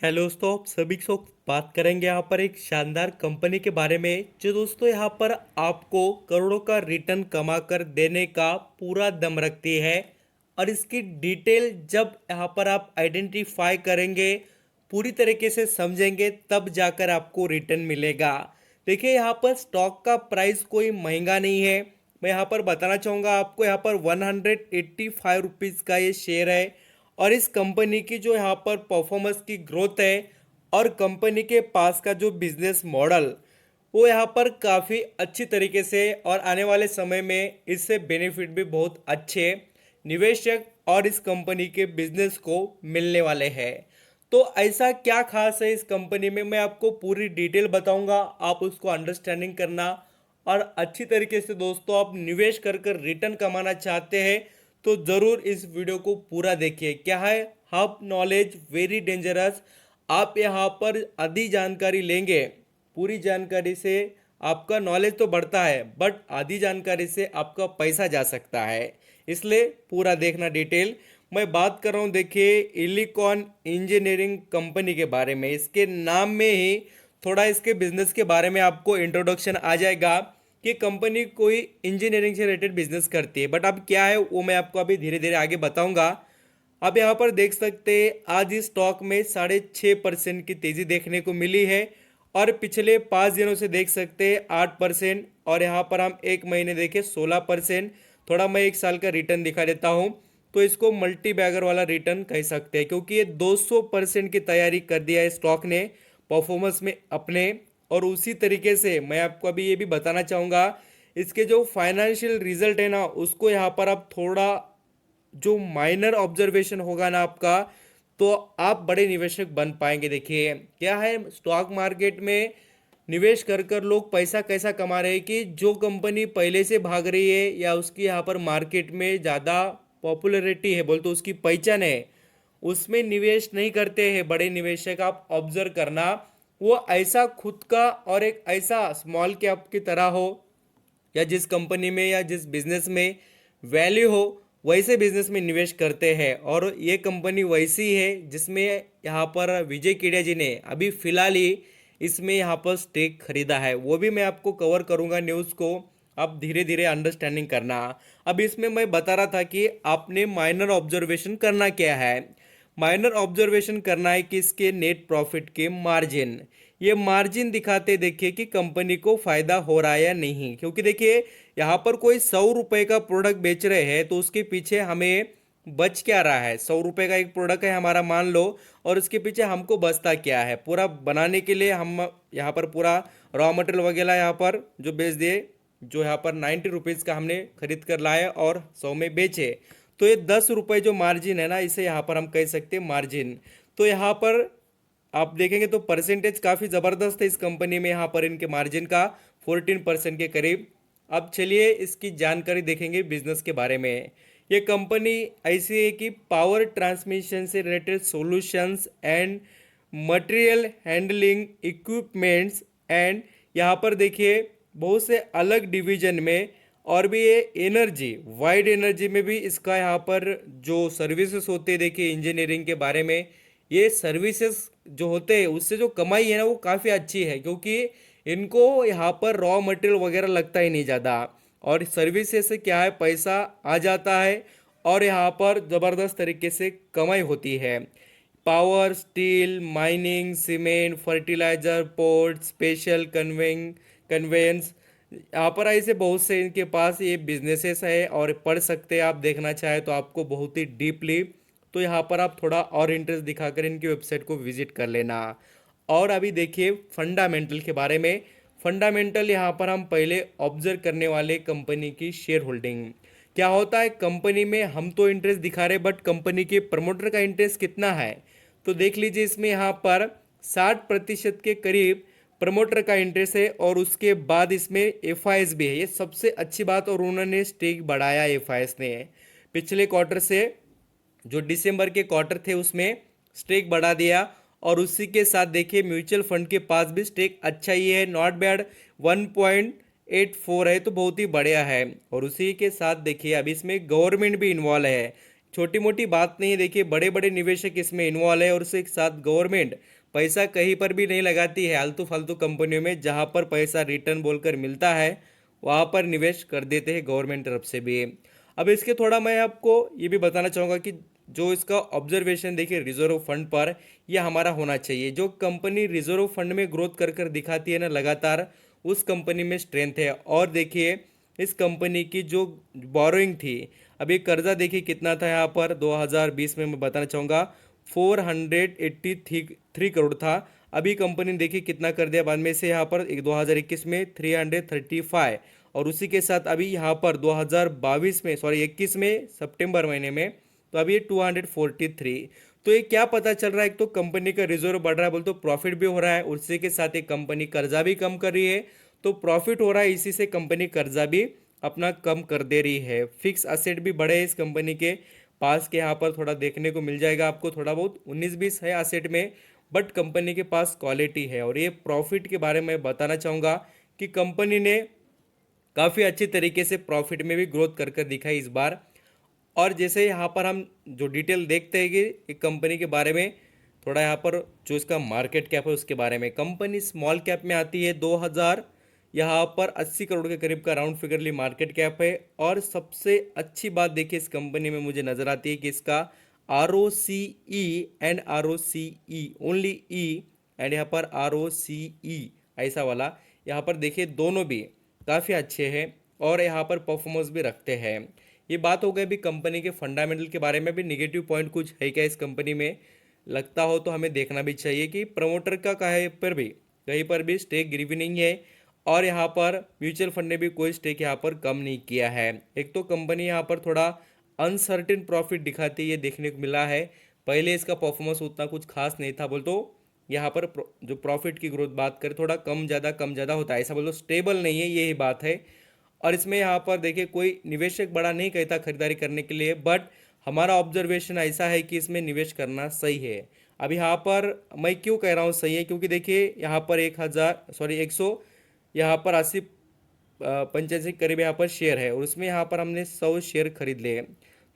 Hello दोस्तों, आप सभी को बात करेंगे यहाँ पर एक शानदार कंपनी के बारे में जो दोस्तों यहाँ पर आपको करोड़ों का रिटर्न कमा कर देने का पूरा दम रखती है। और इसकी डिटेल जब यहाँ पर आप आइडेंटिफाई करेंगे, पूरी तरीके से समझेंगे, तब जाकर आपको रिटर्न मिलेगा। देखिए, यहाँ पर स्टॉक का प्राइस कोई महंगा नहीं है। मैं यहाँ पर बताना चाहूँगा आपको, यहाँ पर 185 रुपीज़ का ये शेयर है। और इस कंपनी की जो यहाँ पर परफॉर्मेंस की ग्रोथ है और कंपनी के पास का जो बिजनेस मॉडल, वो यहाँ पर काफ़ी अच्छी तरीके से और आने वाले समय में इससे बेनिफिट भी बहुत अच्छे निवेशक और इस कंपनी के बिजनेस को मिलने वाले हैं। तो ऐसा क्या खास है इस कंपनी में, मैं आपको पूरी डिटेल बताऊंगा। आप उसको अंडरस्टैंडिंग करना और अच्छी तरीके से दोस्तों आप निवेश कर कर रिटर्न कमाना चाहते हैं तो ज़रूर इस वीडियो को पूरा देखिए। क्या है, हाफ नॉलेज वेरी डेंजरस। आप यहाँ पर आधी जानकारी लेंगे, पूरी जानकारी से आपका नॉलेज तो बढ़ता है, बट आधी जानकारी से आपका पैसा जा सकता है। इसलिए पूरा देखना डिटेल। मैं बात कर रहा हूँ, देखिए, इलिकॉन इंजीनियरिंग कंपनी के बारे में। इसके नाम में ही थोड़ा इसके बिजनेस के बारे में आपको इंट्रोडक्शन आ जाएगा कि कंपनी कोई इंजीनियरिंग से रिलेटेड बिजनेस करती है। बट अब क्या है वो मैं आपको अभी धीरे धीरे आगे बताऊंगा। अब यहाँ पर देख सकते हैं आज इस स्टॉक में 6.5% की तेजी देखने को मिली है। और पिछले 5 दिनों से देख सकते हैं 8%। और यहाँ पर हम एक महीने देखें 16%। थोड़ा मैं एक साल का रिटर्न दिखा देता हूँ, तो इसको मल्टी बैगर वाला रिटर्न कह सकते हैं, क्योंकि ये 200% की तैयारी कर दिया है स्टॉक ने परफॉर्मेंस में अपने। और उसी तरीके से मैं आपको अभी ये भी बताना चाहूँगा, इसके जो फाइनेंशियल रिजल्ट है ना, उसको यहाँ पर आप थोड़ा जो माइनर ऑब्जर्वेशन होगा ना आपका, तो आप बड़े निवेशक बन पाएंगे। देखिए क्या है, स्टॉक मार्केट में निवेश कर कर लोग पैसा कैसा कमा रहे हैं कि जो कंपनी पहले से भाग रही है या उसकी यहाँ पर मार्केट में ज़्यादा पॉपुलैरिटी है, बोल तो उसकी पहचान है, उसमें निवेश नहीं करते हैं बड़े निवेशक। आप ऑब्जर्व करना, वो ऐसा खुद का और एक ऐसा स्मॉल कैप की तरह हो या जिस कंपनी में या जिस बिजनेस में वैल्यू हो, वैसे बिजनेस में निवेश करते हैं। और ये कंपनी वैसी है जिसमें यहाँ पर विजय केडिया जी ने अभी फिलहाल ही इसमें यहाँ पर स्टेक खरीदा है। वो भी मैं आपको कवर करूँगा न्यूज़ को, आप धीरे धीरे अंडरस्टैंडिंग करना। अब इसमें मैं बता रहा था कि आपने माइनर ऑब्जर्वेशन करना क्या है। माइनर ऑब्जर्वेशन करना है कि इसके नेट प्रॉफिट के मार्जिन, ये मार्जिन दिखाते देखिए कि कंपनी को फायदा हो रहा है या नहीं। क्योंकि देखिए यहाँ पर कोई 100 रुपए का प्रोडक्ट बेच रहे हैं तो उसके पीछे हमें बच क्या रहा है। 100 रुपए का एक प्रोडक्ट है हमारा, मान लो, और उसके पीछे हमको बचता क्या है। पूरा बनाने के लिए हम यहाँ पर पूरा रॉ मटेरियल वगैरह यहाँ पर जो बेच दिए, जो यहाँ पर 90 रुपीज़ का हमने खरीद कर लाए और 100 में बेचे, तो ये 10 रुपए जो मार्जिन है ना, इसे यहाँ पर हम कह सकते हैं मार्जिन। तो यहाँ पर आप देखेंगे तो परसेंटेज काफ़ी ज़बरदस्त है इस कंपनी में, यहाँ पर इनके मार्जिन का 14% के करीब। अब चलिए इसकी जानकारी देखेंगे बिजनेस के बारे में। ये कंपनी ऐसी है कि पावर ट्रांसमिशन से related solutions and material handling equipments and यहाँ पर देखिए बहुत से अलग डिवीजन में। और भी ये एनर्जी, वाइड एनर्जी में भी इसका यहाँ पर जो सर्विसेज होते हैं, देखिए इंजीनियरिंग के बारे में, ये सर्विसेज जो होते हैं उससे जो कमाई है ना वो काफ़ी अच्छी है, क्योंकि इनको यहाँ पर रॉ मटेरियल वगैरह लगता ही नहीं ज़्यादा। और सर्विसेज से क्या है, पैसा आ जाता है और यहाँ पर ज़बरदस्त तरीके से कमाई होती है। Power, steel, mining, cement, fertiliser, port, special conveyance, यहाँ पर ऐसे बहुत से इनके पास ये बिजनेसेस है। और पढ़ सकते हैं आप, देखना चाहे तो आपको बहुत ही डीपली। तो यहाँ पर आप थोड़ा और इंटरेस्ट दिखाकर इनकी वेबसाइट को विजिट कर लेना। और अभी देखिए फंडामेंटल के बारे में। फंडामेंटल यहाँ पर हम पहले ऑब्जर्व करने वाले कंपनी की शेयर होल्डिंग। क्या होता है कंपनी में, हम तो इंटरेस्ट दिखा रहे बट कंपनी के प्रमोटर का इंटरेस्ट कितना है, तो देख लीजिए इसमें यहाँ पर 60% के करीब प्रमोटर का इंटरेस्ट है। और उसके बाद इसमें एफआईएस भी है, ये सबसे अच्छी बात। और उन्होंने स्टेक बढ़ाया एफआईएस ने पिछले क्वार्टर से, जो दिसंबर के क्वार्टर थे उसमें स्टेक बढ़ा दिया। और उसी के साथ देखिए म्यूचुअल फंड के पास भी स्टेक अच्छा ही है, नॉट बैड, 1.84 है, तो बहुत ही बढ़िया है। और उसी के साथ देखिए अब इसमें गवर्नमेंट भी इन्वॉल्व है। छोटी मोटी बात नहीं है। देखिए बड़े बड़े निवेशक इसमें इन्वॉल्व है और उसके साथ गवर्नमेंट पैसा कहीं पर भी नहीं लगाती है आलतू फालतू कंपनियों में। जहां पर पैसा रिटर्न बोलकर मिलता है वहां पर निवेश कर देते हैं गवर्नमेंट तरफ से भी। अब इसके थोड़ा मैं आपको ये भी बताना चाहूँगा कि जो इसका ऑब्जर्वेशन देखिए रिजर्व फंड पर यह हमारा होना चाहिए। जो कंपनी रिजर्व फंड में ग्रोथ कर कर दिखाती है ना लगातार, उस कंपनी में स्ट्रेंथ है। और देखिए इस कंपनी की जो बोरोइंग थी, अभी कर्जा देखिए कितना था यहाँ पर 2020 में, मैं बताना चाहूँगा 483 करोड़ था। अभी कंपनी ने देखिए कितना कर दिया बाद में से यहाँ पर 2021 में 335, और उसी के साथ अभी यहाँ पर 2022 में, सॉरी 21 में सितंबर महीने में, तो अभी ये 243। तो ये क्या पता चल रहा है, एक तो कंपनी का रिजर्व बढ़ रहा है बोल तो प्रॉफिट भी हो रहा है, उसी के साथ एक कंपनी कर्जा भी कम कर रही है। तो प्रॉफिट हो रहा है, इसी से कंपनी कर्जा भी अपना कम कर दे रही है। फिक्स असेट भी बढ़े इस कंपनी के पास के, यहाँ पर थोड़ा देखने को मिल जाएगा आपको, थोड़ा बहुत 19-20 है असेट में, बट कंपनी के पास क्वालिटी है। और ये प्रॉफिट के बारे में बताना चाहूँगा कि कंपनी ने काफ़ी अच्छी तरीके से प्रॉफिट में भी ग्रोथ कर कर दिखाई इस बार। और जैसे यहाँ पर हम जो डिटेल देखते हैं कि एक कंपनी के बारे में, थोड़ा यहाँ पर जो इसका मार्केट कैप है उसके बारे में, कंपनी स्मॉल कैप में आती है। 2000 यहाँ पर 80 करोड़ के करीब का राउंड फिगरली मार्केट कैप है। और सबसे अच्छी बात देखिए इस कंपनी में मुझे नज़र आती है कि इसका R O C E and R O C E, only E and यहाँ पर आर ओ सी ई ऐसा वाला, यहाँ पर देखिए दोनों भी काफ़ी अच्छे हैं और यहाँ पर परफॉर्मेंस भी रखते हैं। ये बात हो गई अभी कंपनी के फंडामेंटल के बारे में। भी निगेटिव पॉइंट कुछ है क्या इस कंपनी में, लगता हो तो हमें देखना भी चाहिए कि प्रमोटर का कहीं पर भी स्टेक गिरवी नहीं है। और यहाँ पर म्यूचुअल फंड ने भी कोई स्टेक यहाँ पर कम नहीं किया है। एक तो कंपनी यहाँ पर थोड़ा अनसर्टेन प्रॉफिट दिखाती है, ये देखने को मिला है। पहले इसका परफॉर्मेंस उतना कुछ खास नहीं था बोल तो यहाँ पर जो प्रॉफिट की ग्रोथ बात करें थोड़ा कम ज़्यादा होता है, ऐसा बोलो स्टेबल नहीं है, यही बात है। और इसमें यहाँ पर देखिए कोई निवेशक बड़ा नहीं कहता खरीदारी करने के लिए, बट हमारा ऑब्जर्वेशन ऐसा है कि इसमें निवेश करना सही है। अब यहाँ पर मैं क्यों कह रहा हूँ सही है, क्योंकि देखिए यहाँ पर 100 यहाँ पर 80 85 करीब यहाँ पर शेयर है, और उसमें यहाँ पर हमने 100 शेयर खरीद लिए।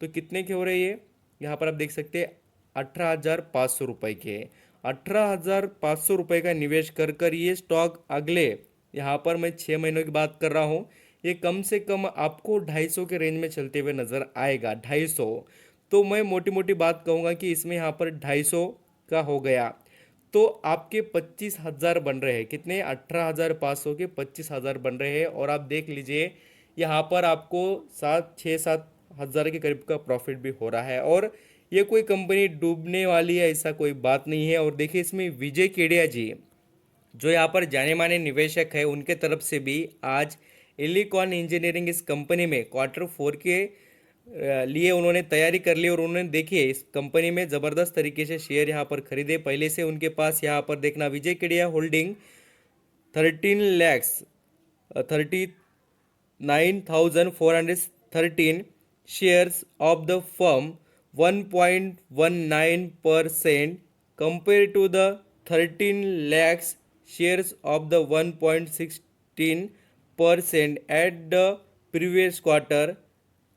तो कितने के हो रहे हैं ये, यहाँ पर आप देख सकते हैं 18,500 रुपये के। 18,500 रुपये का निवेश कर कर ये स्टॉक अगले, यहाँ पर मैं 6 महीनों की बात कर रहा हूँ, ये कम से कम आपको 250 के रेंज में चलते हुए नज़र आएगा। 250, तो मैं मोटी मोटी बात कहूँगा कि इसमें यहाँ पर 250 का हो गया तो आपके 25,000 बन रहे हैं। कितने, 18,500 के 25,000 बन रहे हैं। और आप देख लीजिए यहाँ पर आपको 7-6-7 हज़ार के करीब का प्रॉफिट भी हो रहा है। और ये कोई कंपनी डूबने वाली है ऐसा कोई बात नहीं है। और देखिए इसमें विजय केडिया जी जो यहाँ पर जाने माने निवेशक है, उनके तरफ से भी आज इलिकॉन इंजीनियरिंग इस कंपनी में Q4 के लिए उन्होंने तैयारी कर ली। और उन्होंने देखिए इस कंपनी में ज़बरदस्त तरीके से शेयर यहाँ पर खरीदे। पहले से उनके पास यहाँ पर देखना विजय Kedia holding 39,413 shares of the firm, 1.19% compared to the 13 lakhs shares of the 1.16% at the previous quarter।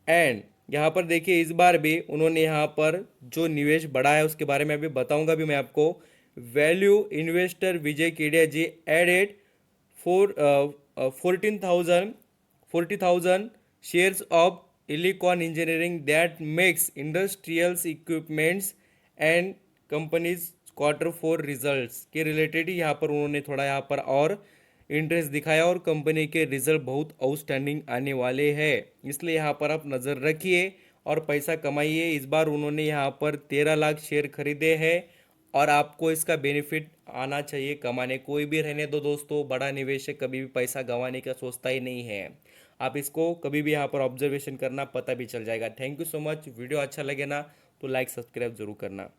And यहाँ पर देखिए इस बार भी उन्होंने यहाँ पर जो निवेश बढ़ा है उसके बारे में अभी बताऊंगा भी मैं आपको। Value investor Vijay Kedia ji added 40,000 shares of Elecon Engineering that makes industrial equipments and companies Q4 results के रिलेटेड यहाँ पर उन्होंने थोड़ा यहाँ पर और इंटरेस्ट दिखाया। और कंपनी के रिजल्ट बहुत आउटस्टैंडिंग आने वाले हैं, इसलिए यहाँ पर आप नज़र रखिए और पैसा कमाइए। इस बार उन्होंने यहाँ पर 13 लाख शेयर खरीदे हैं और आपको इसका बेनिफिट आना चाहिए कमाने। कोई भी रहने दो दोस्तों, बड़ा निवेशक कभी भी पैसा गंवाने का सोचता ही नहीं है। आप इसको कभी भी यहाँ पर ऑब्जर्वेशन करना, पता भी चल जाएगा। Thank you so much. Video अच्छा लगे ना तो लाइक सब्सक्राइब जरूर करना।